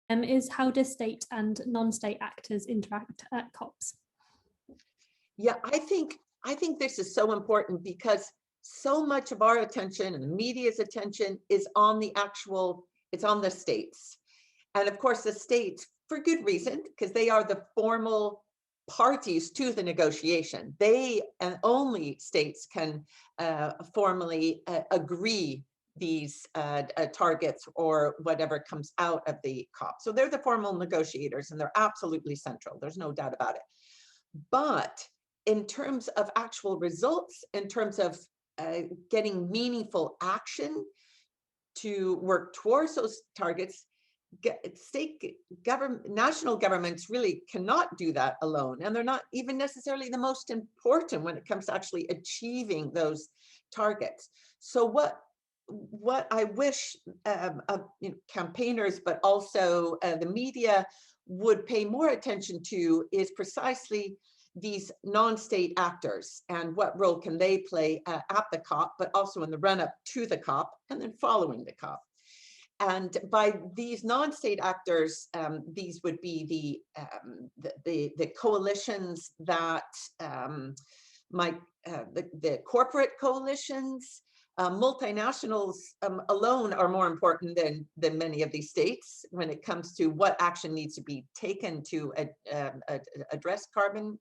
is how do state and non-state actors interact at COPs? Yeah, I think this is so important because so much of our attention and the media's attention is on it's on the states. And of course, the states, for good reason, because they are the formal parties to the negotiation. They and only states can formally agree these targets or whatever comes out of the COP. So they're the formal negotiators and they're absolutely central. There's no doubt about it. But in terms of actual results, in terms of getting meaningful action to work towards those targets, national governments really cannot do that alone, and they're not even necessarily the most important when it comes to actually achieving those targets. So what I wish campaigners, but also the media would pay more attention to is precisely these non-state actors and what role can they play at the COP, but also in the run-up to the COP and then following the COP. And by these non-state actors, these would be the coalitions that the corporate coalitions. Multinationals alone are more important than many of these states when it comes to what action needs to be taken to address carbon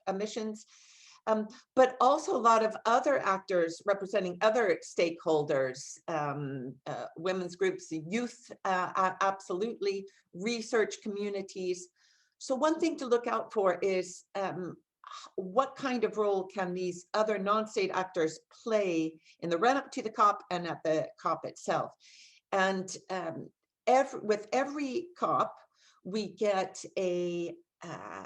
emissions. But also a lot of other actors representing other stakeholders, women's groups, youth, absolutely, research communities. So one thing to look out for is what kind of role can these other non-state actors play in the run-up to the COP and at the COP itself? And with every COP, we get an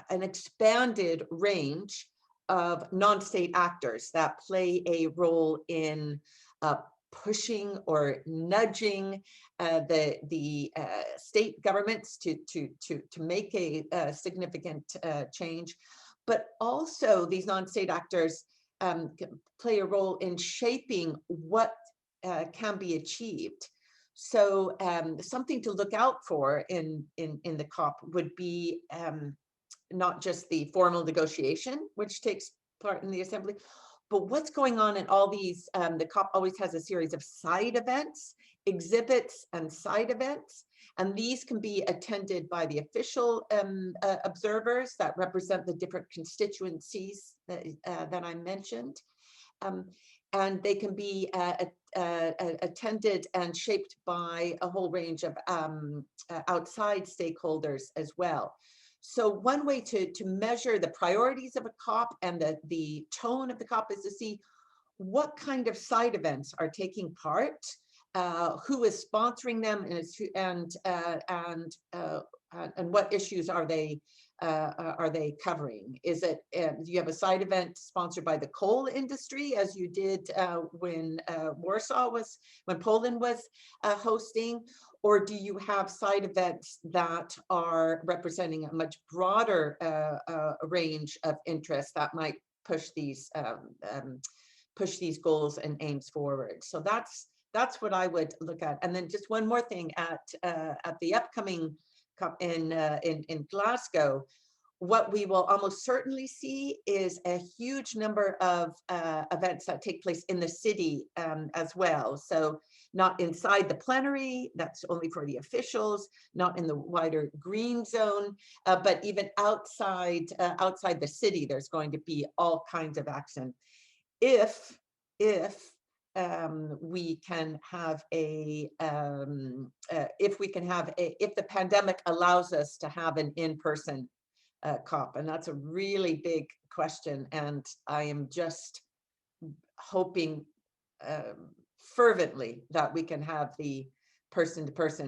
expanded range of non-state actors that play a role in pushing or nudging the state governments to make a significant change. But also these non-state actors play a role in shaping what can be achieved. So something to look out for in the COP would be not just the formal negotiation, which takes part in the assembly, but what's going on in all these, the COP always has a series of side events, exhibits and side events, and these can be attended by the official observers that represent the different constituencies that I mentioned. And they can be attended and shaped by a whole range of outside stakeholders as well. So one way to measure the priorities of a COP and the tone of the COP is to see what kind of side events are taking part, who is sponsoring them, and what issues are they covering? Is it, do you have a side event sponsored by the coal industry, as you did when Poland was hosting? Or do you have side events that are representing a much broader range of interests that might push these goals and aims forward? So that's what I would look at. And then just one more thing at the upcoming COP in Glasgow, what we will almost certainly see is a huge number of events that take place in the city as well. So not inside the plenary, that's only for the officials, not in the wider green zone, but even outside the city, there's going to be all kinds of action. If we can have if the pandemic allows us to have an in-person COP, and that's a really big question, and I am just hoping fervently that we can have the person-to-person